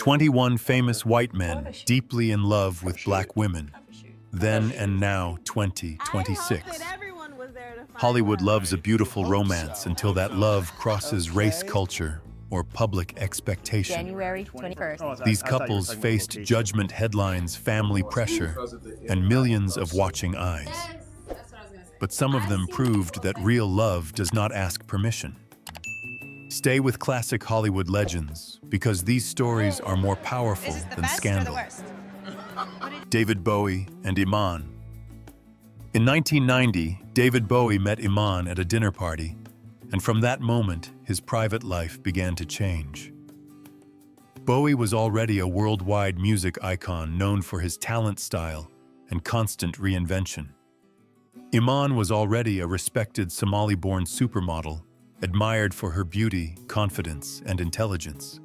21 famous white men deeply in love with black women, then and now 2026. Hollywood loves a beautiful romance until that love crosses race culture or public expectation. January 21st. These couples faced judgment headlines, family pressure, and millions of watching eyes. But some of them proved that real love does not ask permission. Stay with classic Hollywood legends, because these stories are more powerful than scandal. David Bowie and Iman. In 1990, David Bowie met Iman at a dinner party, and from that moment, his private life began to change. Bowie was already a worldwide music icon known for his talent, style, and constant reinvention. Iman was already a respected Somali-born supermodel, admired for her beauty, confidence, and intelligence.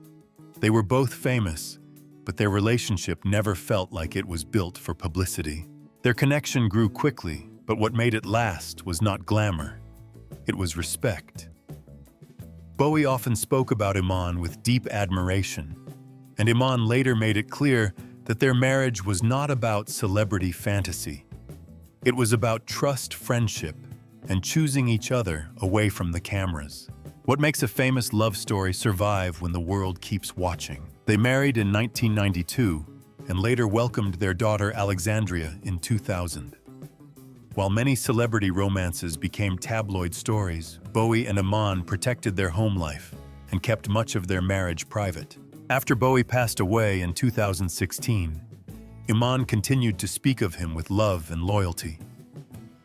They were both famous, but their relationship never felt like it was built for publicity. Their connection grew quickly, but what made it last was not glamour. It was respect. Bowie often spoke about Iman with deep admiration, and Iman later made it clear that their marriage was not about celebrity fantasy. It was about trust, friendship, and choosing each other away from the cameras. What makes a famous love story survive when the world keeps watching? They married in 1992 and later welcomed their daughter Alexandria in 2000. While many celebrity romances became tabloid stories, Bowie and Iman protected their home life and kept much of their marriage private. After Bowie passed away in 2016, Iman continued to speak of him with love and loyalty.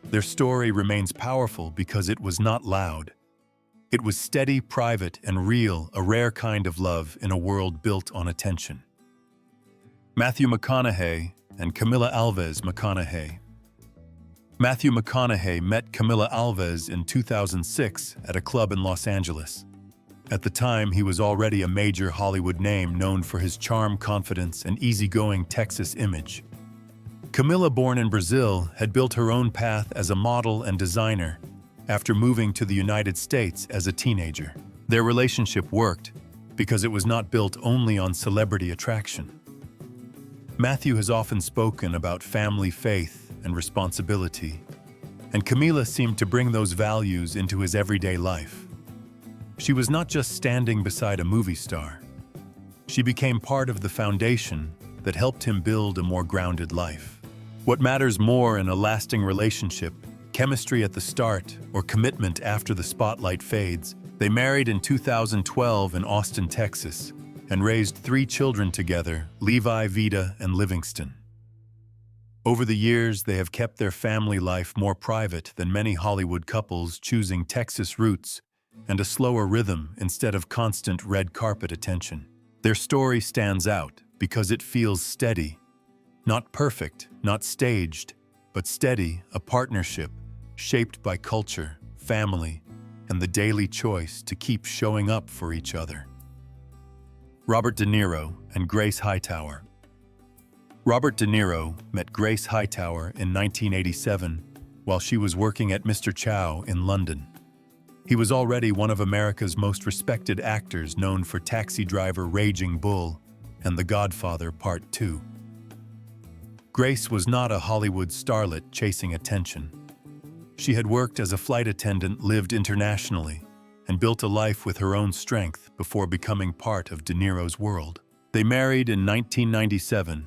Their story remains powerful because it was not loud. It was steady, private, and real, a rare kind of love in a world built on attention. Matthew McConaughey and Camila Alves McConaughey. Matthew McConaughey met Camila Alves in 2006 at a club in Los Angeles. At the time, he was already a major Hollywood name known for his charm, confidence, and easygoing Texas image. Camila, born in Brazil, had built her own path as a model and designer after moving to the United States as a teenager. Their relationship worked because it was not built only on celebrity attraction. Matthew has often spoken about family, faith, and responsibility, and Camila seemed to bring those values into his everyday life. She was not just standing beside a movie star. She became part of the foundation that helped him build a more grounded life. What matters more in a lasting relationship, chemistry at the start or commitment after the spotlight fades? They married in 2012 in Austin, Texas, and raised 3 children together, Levi, Vida, and Livingston. Over the years, they have kept their family life more private than many Hollywood couples, choosing Texas roots and a slower rhythm instead of constant red carpet attention. Their story stands out because it feels steady. Not perfect, not staged, but steady, a partnership shaped by culture, family, and the daily choice to keep showing up for each other. Robert De Niro and Grace Hightower. Robert De Niro met Grace Hightower in 1987 while she was working at Mr. Chow in London. He was already one of America's most respected actors, known for Taxi Driver, Raging Bull, and The Godfather Part 2. Grace was not a Hollywood starlet chasing attention. She had worked as a flight attendant, lived internationally, and built a life with her own strength before becoming part of De Niro's world. They married in 1997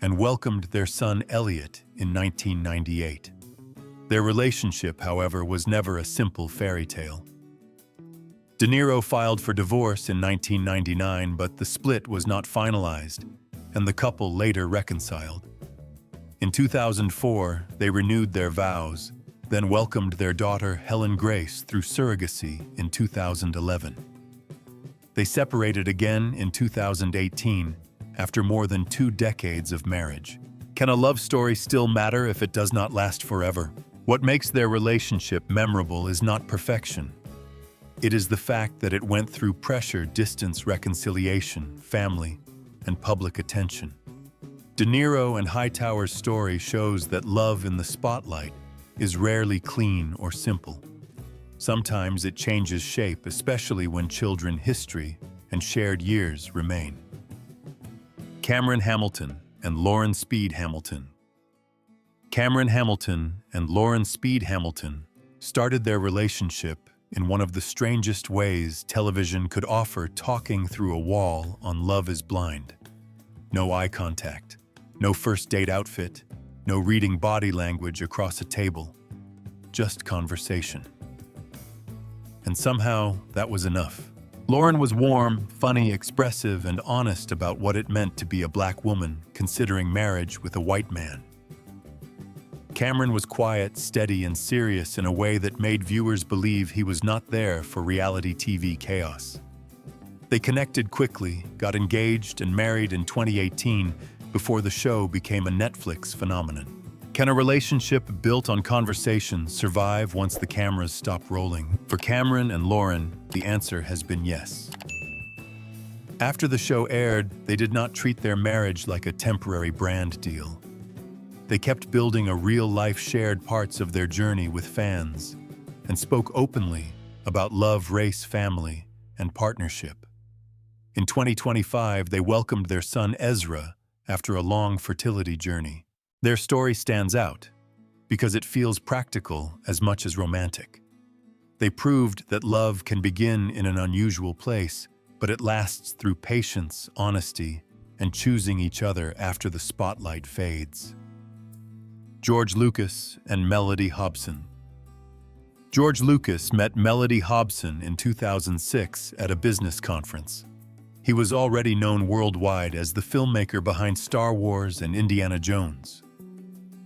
and welcomed their son Elliot in 1998. Their relationship, however, was never a simple fairy tale. De Niro filed for divorce in 1999, but the split was not finalized, and the couple later reconciled. In 2004, they renewed their vows, then welcomed their daughter Helen Grace through surrogacy in 2011. They separated again in 2018 after more than 2 decades of marriage. Can a love story still matter if it does not last forever? What makes their relationship memorable is not perfection. It is the fact that it went through pressure, distance, reconciliation, family, and public attention. De Niro and Hightower's story shows that love in the spotlight is rarely clean or simple. Sometimes it changes shape, especially when children, history, and shared years remain. Cameron Hamilton and Lauren Speed Hamilton. Cameron Hamilton and Lauren Speed Hamilton started their relationship in one of the strangest ways television could offer, talking through a wall on Love is Blind. No eye contact, no first date outfit, no reading body language across a table, just conversation. And somehow that was enough. Lauren was warm, funny, expressive, and honest about what it meant to be a black woman considering marriage with a white man. Cameron was quiet, steady, and serious in a way that made viewers believe he was not there for reality TV chaos. They connected quickly, got engaged, and married in 2018 before the show became a Netflix phenomenon. Can a relationship built on conversation survive once the cameras stop rolling? For Cameron and Lauren, the answer has been yes. After the show aired, they did not treat their marriage like a temporary brand deal. They kept building a real-life shared parts of their journey with fans and spoke openly about love, race, family, and partnership. In 2025, they welcomed their son Ezra after a long fertility journey. Their story stands out because it feels practical as much as romantic. They proved that love can begin in an unusual place, but it lasts through patience, honesty, and choosing each other after the spotlight fades. Lucas and Mellody Hobson. Lucas met Mellody Hobson in 2006 at a business conference. He was already known worldwide as the filmmaker behind Star Wars and Indiana Jones.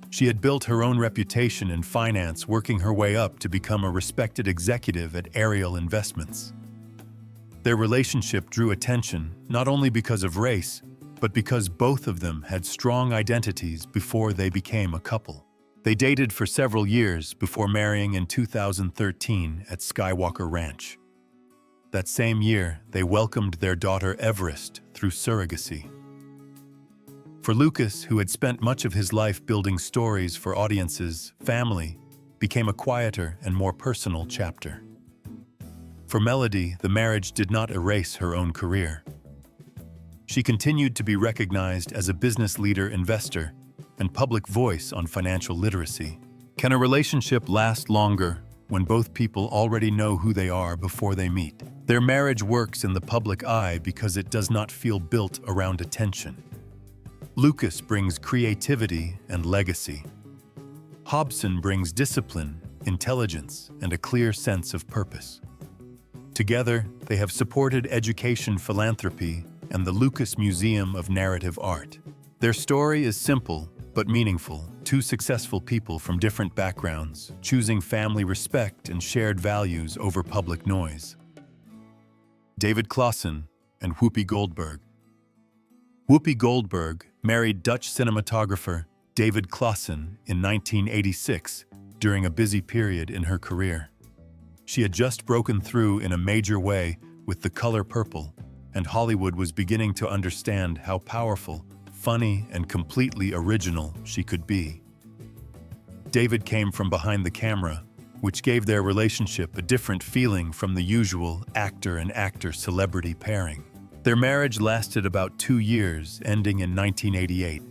She had built her own reputation in finance, working her way up to become a respected executive at Ariel Investments. Their relationship drew attention not only because of race, but because both of them had strong identities before they became a couple. They dated for several years before marrying in 2013 at Skywalker Ranch. That same year, they welcomed their daughter Everest through surrogacy. For Lucas, who had spent much of his life building stories for audiences, family became a quieter and more personal chapter. For Mellody, the marriage did not erase her own career. She continued to be recognized as a business leader, investor, and public voice on financial literacy. Can a relationship last longer when both people already know who they are before they meet? Their marriage works in the public eye because it does not feel built around attention. Lucas brings creativity and legacy. Hobson brings discipline, intelligence, and a clear sense of purpose. Together, they have supported education, philanthropy, and the Lucas Museum of Narrative Art. Their story is simple but meaningful. Two successful people from different backgrounds, choosing family respect and shared values over public noise. David Claassen and Whoopi Goldberg. Whoopi Goldberg married Dutch cinematographer David Claassen in 1986 during a busy period in her career. She had just broken through in a major way with The Color Purple, and Hollywood was beginning to understand how powerful, funny, and completely original she could be. David came from behind the camera, which gave their relationship a different feeling from the usual actor and actor celebrity pairing. Their marriage lasted about 2 years, ending in 1988.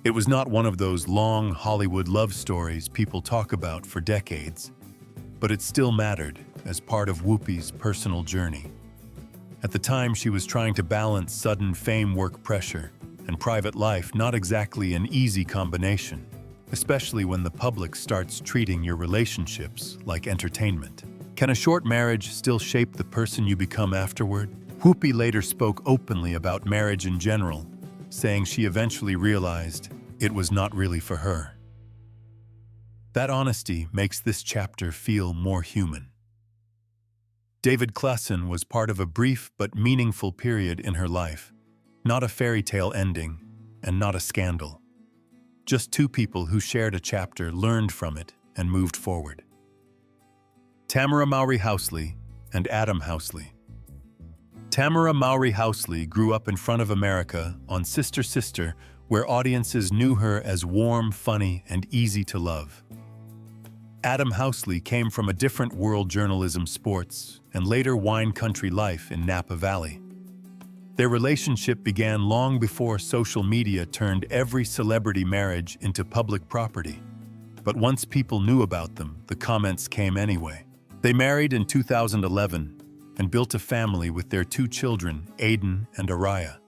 It was not one of those long Hollywood love stories people talk about for decades, but it still mattered as part of Whoopi's personal journey. At the time, she was trying to balance sudden fame, work pressure, and private life, not exactly an easy combination, especially when the public starts treating your relationships like entertainment. Can a short marriage still shape the person you become afterward? Whoopi later spoke openly about marriage in general, saying she eventually realized it was not really for her. That honesty makes this chapter feel more human. David Claassen was part of a brief but meaningful period in her life, not a fairy tale ending, and not a scandal. Just two people who shared a chapter, learned from it, and moved forward. Tamara Mowry Housley and Adam Housley. Tamara Mowry Housley grew up in front of America on Sister Sister, where audiences knew her as warm, funny, and easy to love. Adam Housley came from a different world, journalism, sports, and later wine country life in Napa Valley. Their relationship began long before social media turned every celebrity marriage into public property. But once people knew about them, the comments came anyway. They married in 2011 and built a family with their 2 children, Aiden and Araya.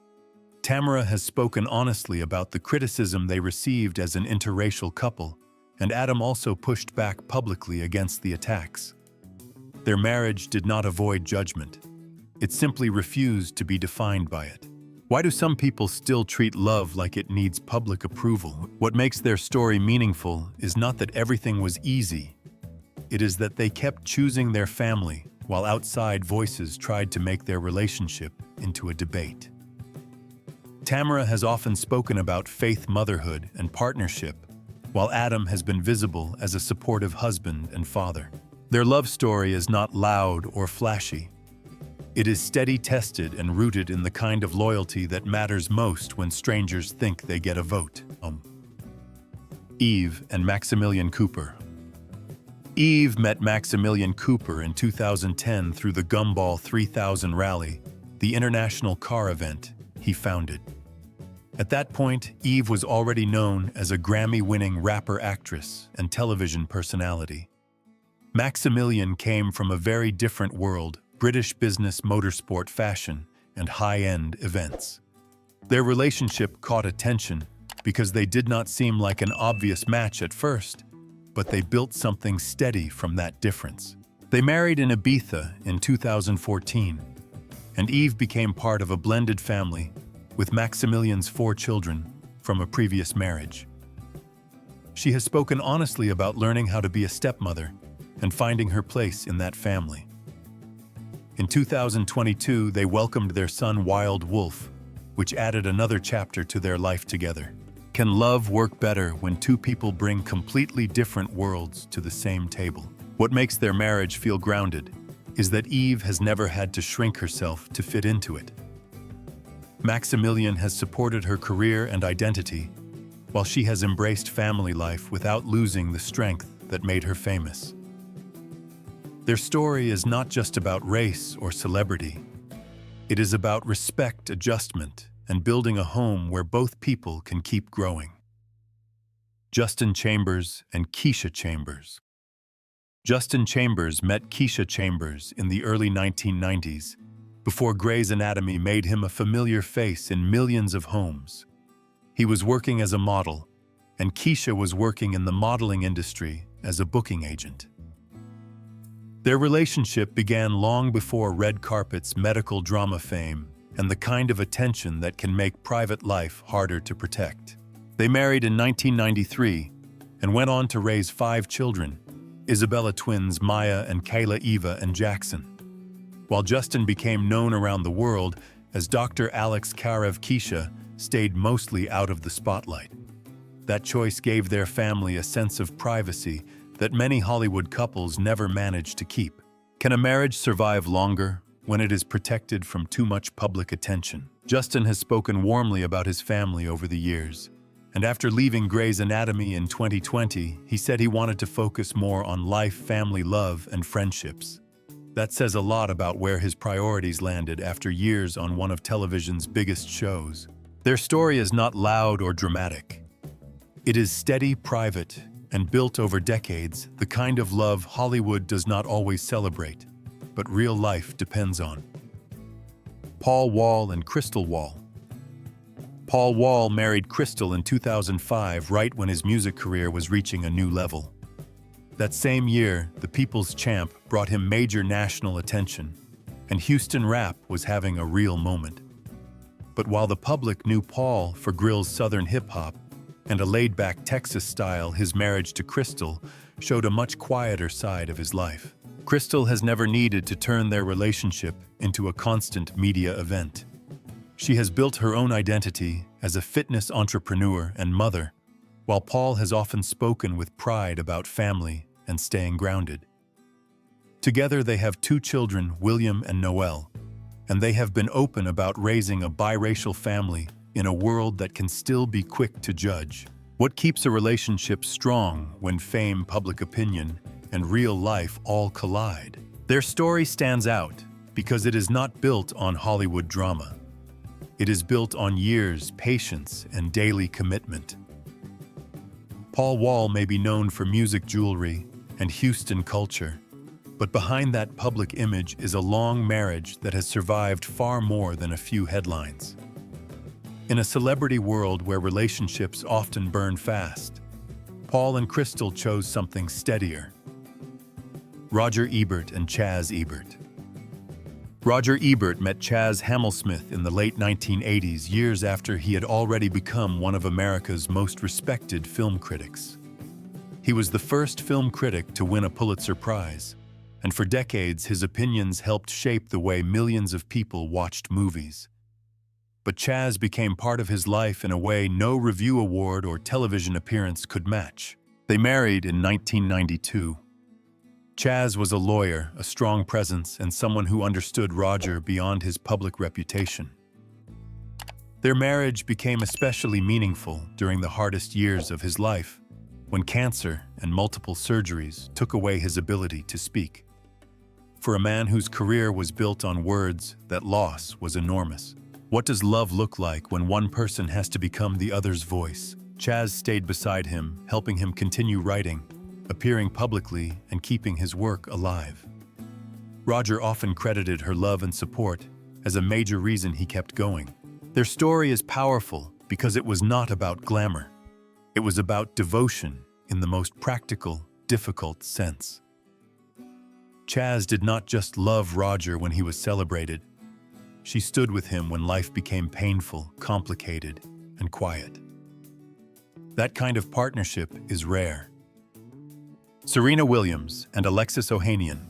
Tamara has spoken honestly about the criticism they received as an interracial couple, and Adam also pushed back publicly against the attacks. Their marriage did not avoid judgment. It simply refused to be defined by it. Why do some people still treat love like it needs public approval? What makes their story meaningful is not that everything was easy. It is that they kept choosing their family while outside voices tried to make their relationship into a debate. Tamara has often spoken about faith, motherhood, and partnership, while Adam has been visible as a supportive husband and father. Their love story is not loud or flashy. It is steady, tested, and rooted in the kind of loyalty that matters most when strangers think they get a vote. Eve and Maximilian Cooper. Eve met Maximilian Cooper in 2010 through the Gumball 3000 rally, the international car event he founded. At that point, Eve was already known as a Grammy-winning rapper-actress and television personality. Maximilian came from a very different world: British business, motorsport, fashion, and high-end events. Their relationship caught attention because they did not seem like an obvious match at first, but they built something steady from that difference. They married in Ibiza in 2014, and Eve became part of a blended family with Maximilian's 4 children from a previous marriage. She has spoken honestly about learning how to be a stepmother and finding her place in that family. In 2022, they welcomed their son Wild Wolf, which added another chapter to their life together. Can love work better when 2 people bring completely different worlds to the same table? What makes their marriage feel grounded is that Eve has never had to shrink herself to fit into it. Maximilian has supported her career and identity, while she has embraced family life without losing the strength that made her famous. Their story is not just about race or celebrity. It is about respect, adjustment, and building a home where both people can keep growing. Justin Chambers and Keisha Chambers. Justin Chambers met Keisha Chambers in the early 1990s, before Grey's Anatomy made him a familiar face in millions of homes. He was working as a model, and Keisha was working in the modeling industry as a booking agent. Their relationship began long before red carpet's medical drama fame and the kind of attention that can make private life harder to protect. They married in 1993 and went on to raise 5 children, Isabella twins Maya and Kayla, Eva and Jackson. While Justin became known around the world as Dr. Alex Karev, Keisha stayed mostly out of the spotlight. That choice gave their family a sense of privacy that many Hollywood couples never managed to keep. Can a marriage survive longer when it is protected from too much public attention? Justin has spoken warmly about his family over the years, and after leaving Grey's Anatomy in 2020, he said he wanted to focus more on life, family, love, and friendships. That says a lot about where his priorities landed after years on one of television's biggest shows. Their story is not loud or dramatic. It is steady, private, and built over decades, the kind of love Hollywood does not always celebrate, but real life depends on. Paul Wall and Crystal Wall. Paul Wall married Crystal in 2005, right when his music career was reaching a new level. That same year, the People's Champ brought him major national attention, and Houston rap was having a real moment. But while the public knew Paul for Grill's Southern hip-hop and a laid-back Texas style, his marriage to Crystal showed a much quieter side of his life. Crystal has never needed to turn their relationship into a constant media event. She has built her own identity as a fitness entrepreneur and mother, while Paul has often spoken with pride about family and staying grounded. Together they have 2 children, William and Noel, and they have been open about raising a biracial family in a world that can still be quick to judge. What keeps a relationship strong when fame, public opinion, and real life all collide? Their story stands out because it is not built on Hollywood drama. It is built on years, patience, and daily commitment. Paul Wall may be known for music jewelry and Houston culture, but behind that public image is a long marriage that has survived far more than a few headlines. In a celebrity world where relationships often burn fast, Paul and Crystal chose something steadier. Roger Ebert and Chaz Ebert. Roger Ebert met Chaz Hammersmith in the late 1980s, years after he had already become one of America's most respected film critics. He was the first film critic to win a Pulitzer Prize, and for decades his opinions helped shape the way millions of people watched movies. But Chaz became part of his life in a way no review award or television appearance could match. They married in 1992. Chaz was a lawyer, a strong presence, and someone who understood Roger beyond his public reputation. Their marriage became especially meaningful during the hardest years of his life, when cancer and multiple surgeries took away his ability to speak. For a man whose career was built on words, that loss was enormous. What does love look like when one person has to become the other's voice? Chaz stayed beside him, helping him continue writing, appearing publicly, and keeping his work alive. Roger often credited her love and support as a major reason he kept going. Their story is powerful because it was not about glamour. It was about devotion in the most practical, difficult sense. Chaz did not just love Roger when he was celebrated. She stood with him when life became painful, complicated, and quiet. That kind of partnership is rare. Serena Williams and Alexis Ohanian.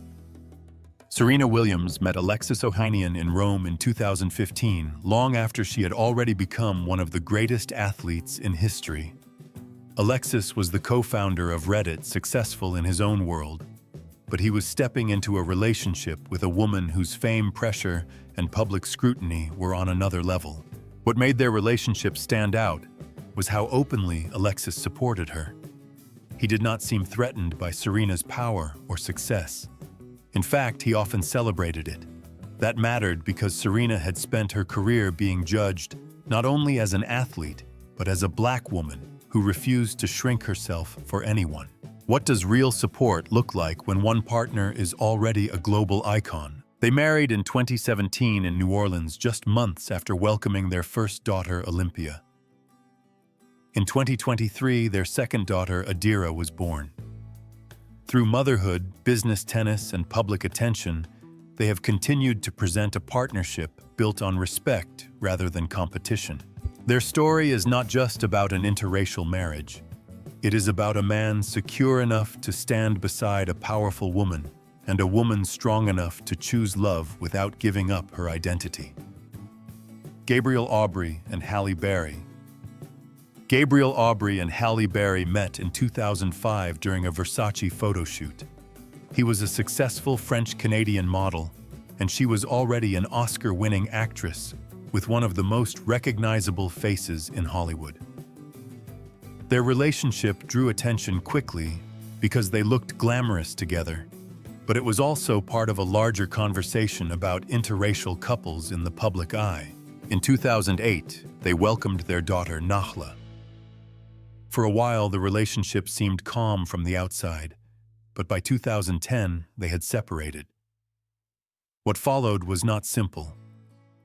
Serena Williams met Alexis Ohanian in Rome in 2015, long after she had already become one of the greatest athletes in history. Alexis was the co-founder of Reddit, successful in his own world, but he was stepping into a relationship with a woman whose fame, pressure, and public scrutiny were on another level. What made their relationship stand out was how openly Alexis supported her. He did not seem threatened by Serena's power or success. In fact, he often celebrated it. That mattered because Serena had spent her career being judged not only as an athlete, but as a Black woman who refused to shrink herself for anyone. What does real support look like when one partner is already a global icon? They married in 2017 in New Orleans, just months after welcoming their first daughter, Olympia. In 2023, their second daughter, Adira, was born. Through motherhood, business tennis, and public attention, they have continued to present a partnership built on respect rather than competition. Their story is not just about an interracial marriage. It is about a man secure enough to stand beside a powerful woman, and a woman strong enough to choose love without giving up her identity. Gabriel Aubry and Halle Berry. Gabriel Aubry and Halle Berry met in 2005 during a Versace photo shoot. He was a successful French-Canadian model, and she was already an Oscar-winning actress with one of the most recognizable faces in Hollywood. Their relationship drew attention quickly because they looked glamorous together, but it was also part of a larger conversation about interracial couples in the public eye. In 2008, they welcomed their daughter, Nahla. For a while, the relationship seemed calm from the outside, but by 2010, they had separated. What followed was not simple.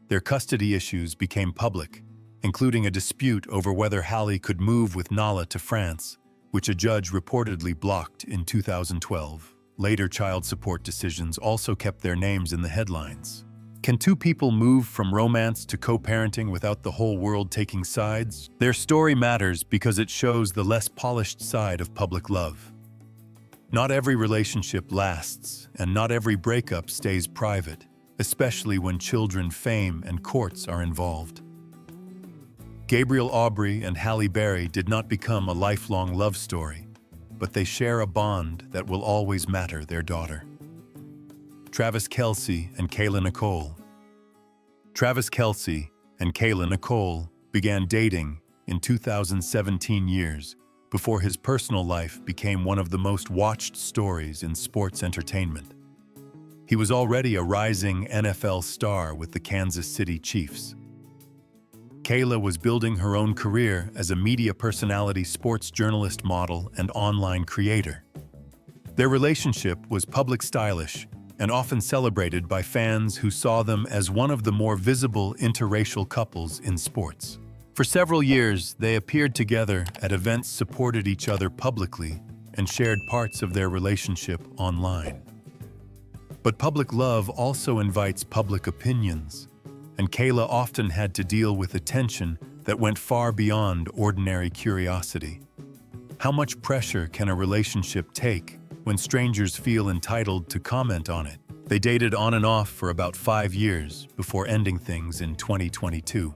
Their custody issues became public, including a dispute over whether Halle could move with Nahla to France, which a judge reportedly blocked in 2012. Later child support decisions also kept their names in the headlines. Can two people move from romance to co-parenting without the whole world taking sides? Their story matters because it shows the less polished side of public love. Not every relationship lasts, and not every breakup stays private, especially when children, fame, and courts are involved. Gabriel Aubry and Halle Berry did not become a lifelong love story, but they share a bond that will always matter: their daughter. Travis Kelce and Kayla Nicole. Travis Kelce and Kayla Nicole began dating in 2017, years before his personal life became one of the most watched stories in sports entertainment. He was already a rising NFL star with the Kansas City Chiefs. Camila was building her own career as a media personality, sports journalist, model, and online creator. Their relationship was public stylish and often celebrated by fans who saw them as one of the more visible interracial couples in sports. For several years, they appeared together at events, supported each other publicly, and shared parts of their relationship online. But public love also invites public opinions, and Camila often had to deal with attention that went far beyond ordinary curiosity. How much pressure can a relationship take when strangers feel entitled to comment on it? They dated on and off for about 5 years before ending things in 2022.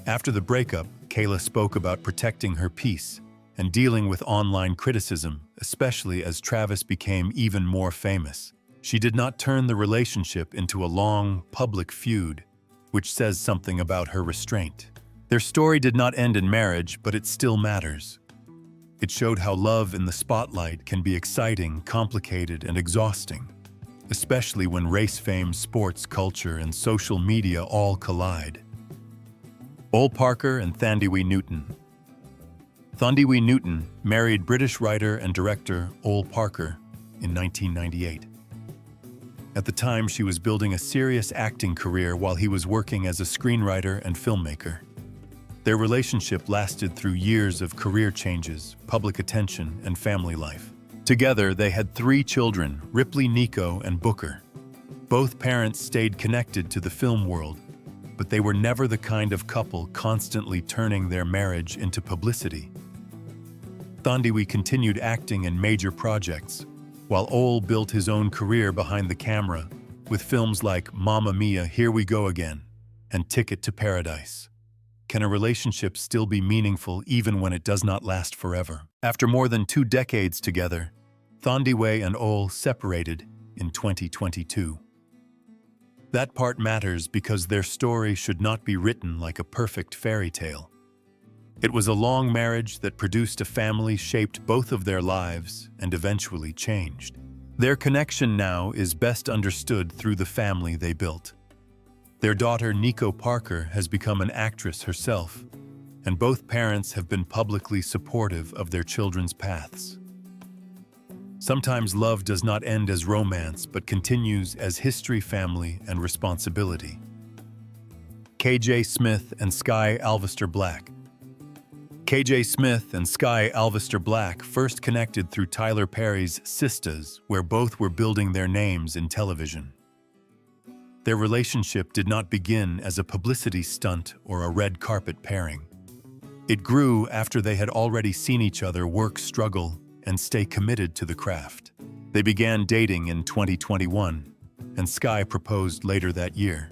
After the breakup, Camila spoke about protecting her peace and dealing with online criticism, especially as Travis became even more famous. She did not turn the relationship into a long, public feud, which says something about her restraint. Their story did not end in marriage, but it still matters. It showed how love in the spotlight can be exciting, complicated, and exhausting, especially when race, fame, sports, culture, and social media all collide. Ole Parker and Thandiwe Newton. Thandiwe Newton married British writer and director Ole Parker in 1998. At the time, she was building a serious acting career while he was working as a screenwriter and filmmaker. Their relationship lasted through years of career changes, public attention, and family life. Together, they had 3 children, Ripley, Nico, and Booker. Both parents stayed connected to the film world, but they were never the kind of couple constantly turning their marriage into publicity. Thandiwe continued acting in major projects, while Ole built his own career behind the camera with films like Mamma Mia, Here We Go Again, and Ticket to Paradise. Can a relationship still be meaningful even when it does not last forever? After more than 2 decades together, Thandiwe and Ole separated in 2022. That part matters because their story should not be written like a perfect fairy tale. It was a long marriage that produced a family, shaped both of their lives, and eventually changed. Their connection now is best understood through the family they built. Their daughter, Nico Parker, has become an actress herself, and both parents have been publicly supportive of their children's paths. Sometimes love does not end as romance, but continues as history, family, and responsibility. KJ Smith and Sky Alvester Black. KJ Smith and Sky Alvester Black first connected through Tyler Perry's Sistas, where both were building their names in television. Their relationship did not begin as a publicity stunt or a red carpet pairing. It grew after they had already seen each other work, struggle, and stay committed to the craft. They began dating in 2021, and Sky proposed later that year.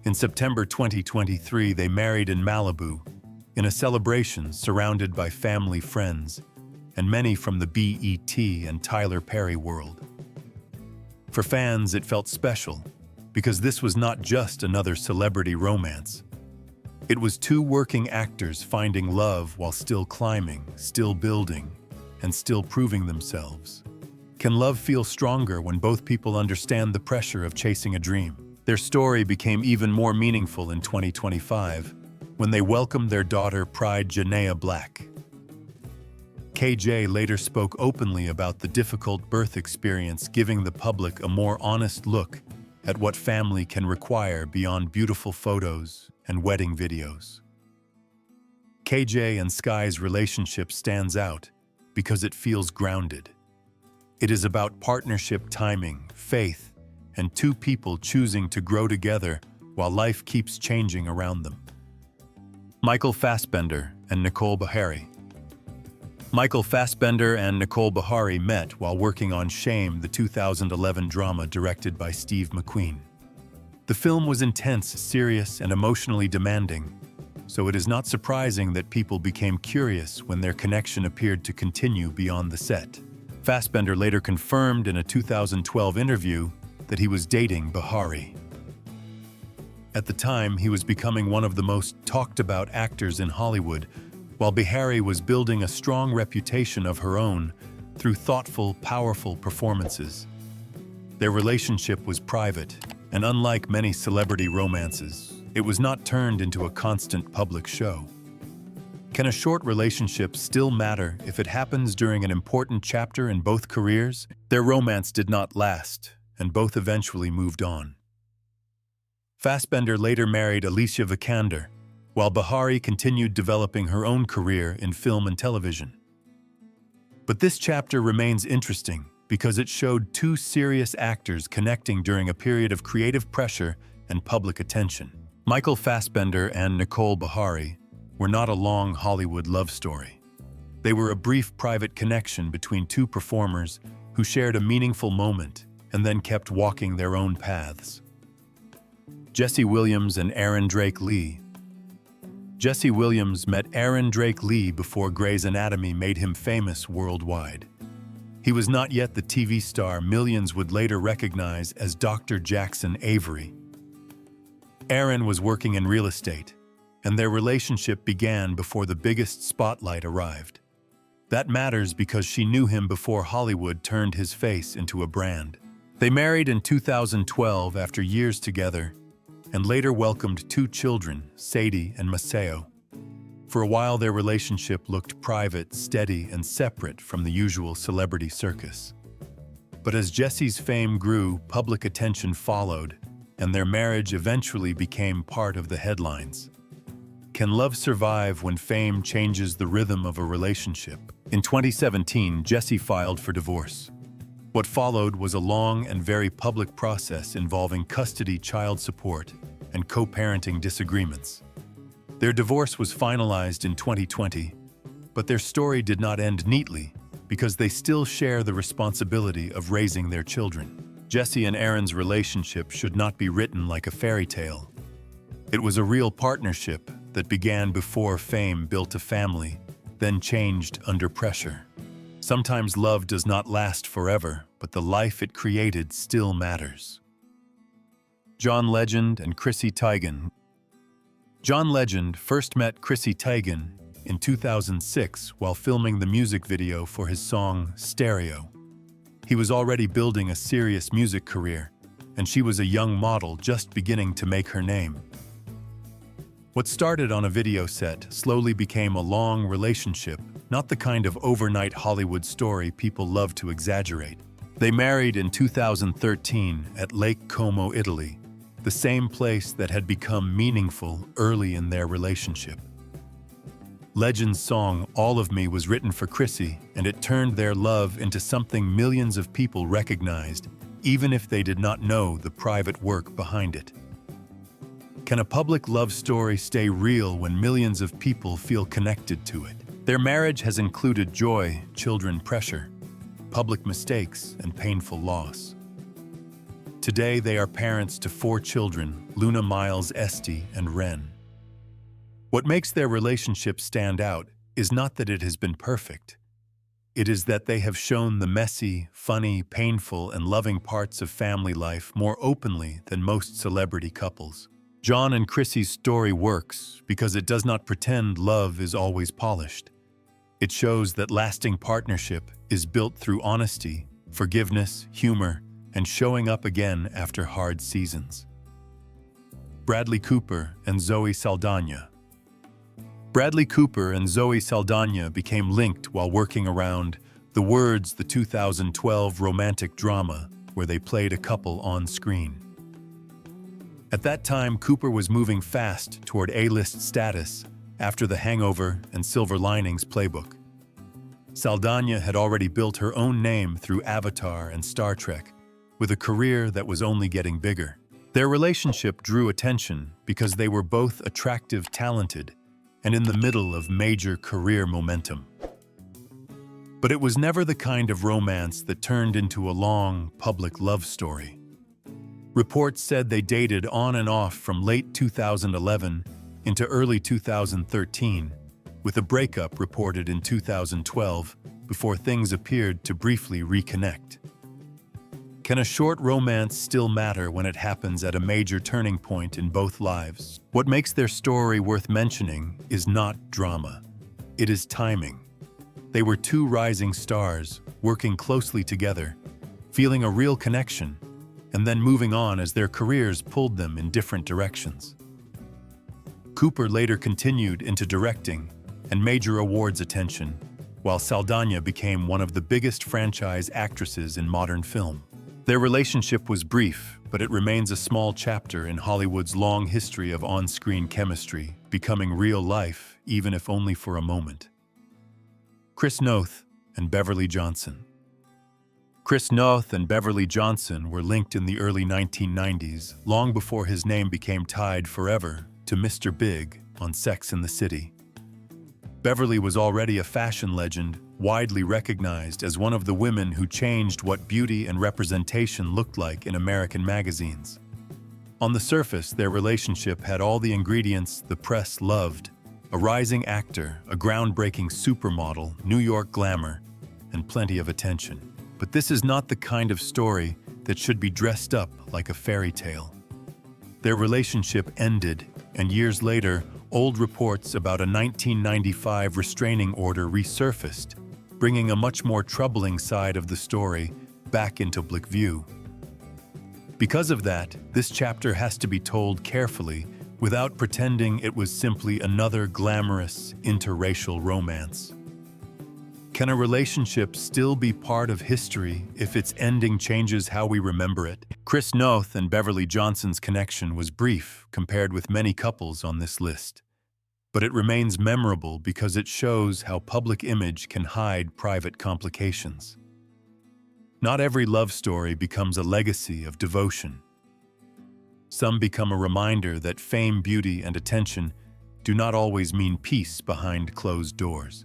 In September 2023, they married in Malibu, in a celebration surrounded by family, friends, and many from the BET and Tyler Perry world. For fans, it felt special, because this was not just another celebrity romance. It was 2 working actors finding love while still climbing, still building, and still proving themselves. Can love feel stronger when both people understand the pressure of chasing a dream? Their story became even more meaningful in 2025, when they welcomed their daughter, Pride Janea Black. KJ later spoke openly about the difficult birth experience, giving the public a more honest look at what family can require beyond beautiful photos and wedding videos. KJ and Sky's relationship stands out because it feels grounded. It is about partnership, timing, faith, and 2 people choosing to grow together while life keeps changing around them. Michael Fassbender and Nicole Beharie. Michael Fassbender and Nicole Beharie met while working on Shame, the 2011 drama directed by Steve McQueen. The film was intense, serious, and emotionally demanding, so it is not surprising that people became curious when their connection appeared to continue beyond the set. Fassbender later confirmed in a 2012 interview that he was dating Beharie. At the time, he was becoming one of the most talked-about actors in Hollywood, while Beharie was building a strong reputation of her own through thoughtful, powerful performances. Their relationship was private, and unlike many celebrity romances, It was not turned into a constant public show. Can a short relationship still matter if it happens during an important chapter in both careers? Their romance did not last, and both eventually moved on. Fassbender later married Alicia Vikander, while Bahari continued developing her own career in film and television. But this chapter remains interesting because it showed two serious actors connecting during a period of creative pressure and public attention. Michael Fassbender and Nicole Bahari were not a long Hollywood love story. They were a brief private connection between two performers who shared a meaningful moment and then kept walking their own paths. Jesse Williams and Aaron Drake Lee. Jesse Williams met Aaron Drake Lee before Grey's Anatomy made him famous worldwide. He was not yet the TV star millions would later recognize as Dr. Jackson Avery. Aaron was working in real estate, and their relationship began before the biggest spotlight arrived. That matters because she knew him before Hollywood turned his face into a brand. They married in 2012 after years together, and later welcomed two children, Sadie and Maceo. For a while, their relationship looked private, steady, and separate from the usual celebrity circus. But as Jesse's fame grew, public attention followed, and their marriage eventually became part of the headlines. Can love survive when fame changes the rhythm of a relationship? In 2017, Jesse filed for divorce. What followed was a long and very public process involving custody, child support, and co-parenting disagreements. Their divorce was finalized in 2020, but their story did not end neatly because they still share the responsibility of raising their children. Jesse and Aaron's relationship should not be written like a fairy tale. It was a real partnership that began before fame built a family, then changed under pressure. Sometimes love does not last forever, but the life it created still matters. John Legend and Chrissy Teigen. John Legend first met Chrissy Teigen in 2006 while filming the music video for his song Stereo. He was already building a serious music career, and she was a young model just beginning to make her name. What started on a video set slowly became a long relationship, not the kind of overnight Hollywood story people love to exaggerate. They married in 2013 at Lake Como, Italy, the same place that had become meaningful early in their relationship. Legend's song All of Me was written for Chrissy, and it turned their love into something millions of people recognized, even if they did not know the private work behind it. Can a public love story stay real when millions of people feel connected to it? Their marriage has included joy, children pressure, public mistakes, and painful loss. Today, they are parents to 4 children, Luna, Miles, Esty, and Ren. What makes their relationship stand out is not that it has been perfect. It is that they have shown the messy, funny, painful, and loving parts of family life more openly than most celebrity couples. John and Chrissy's story works because it does not pretend love is always polished. It shows that lasting partnership is built through honesty, forgiveness, humor, and showing up again after hard seasons. Bradley Cooper and Zoe Saldana. Bradley Cooper and Zoe Saldana became linked while working around The Words, the 2012 romantic drama where they played a couple on screen. At that time, Cooper was moving fast toward A-list status after The Hangover and Silver Linings Playbook. Saldana had already built her own name through Avatar and Star Trek, with a career that was only getting bigger. Their relationship drew attention because they were both attractive, talented, and in the middle of major career momentum. But it was never the kind of romance that turned into a long, public love story. Reports said they dated on and off from late 2011 into early 2013, with a breakup reported in 2012 before things appeared to briefly reconnect. Can a short romance still matter when it happens at a major turning point in both lives? What makes their story worth mentioning is not drama. It is timing. They were 2 rising stars, working closely together, feeling a real connection, and then moving on as their careers pulled them in different directions. Cooper later continued into directing and major awards attention, while Saldana became one of the biggest franchise actresses in modern film. Their relationship was brief, but it remains a small chapter in Hollywood's long history of on-screen chemistry, becoming real life, even if only for a moment. Chris Noth and Beverly Johnson. Chris Noth and Beverly Johnson were linked in the early 1990s, long before his name became tied forever to Mr. Big on Sex and the City. Beverly was already a fashion legend, widely recognized as one of the women who changed what beauty and representation looked like in American magazines. On the surface, their relationship had all the ingredients the press loved: a rising actor, a groundbreaking supermodel, New York glamour, and plenty of attention. But this is not the kind of story that should be dressed up like a fairy tale. Their relationship ended, and years later, old reports about a 1995 restraining order resurfaced, bringing a much more troubling side of the story back into public view. Because of that, this chapter has to be told carefully, without pretending it was simply another glamorous, interracial romance. Can a relationship still be part of history if its ending changes how we remember it? Chris Noth and Beverly Johnson's connection was brief compared with many couples on this list, but it remains memorable because it shows how public image can hide private complications. Not every love story becomes a legacy of devotion. Some become a reminder that fame, beauty, and attention do not always mean peace behind closed doors.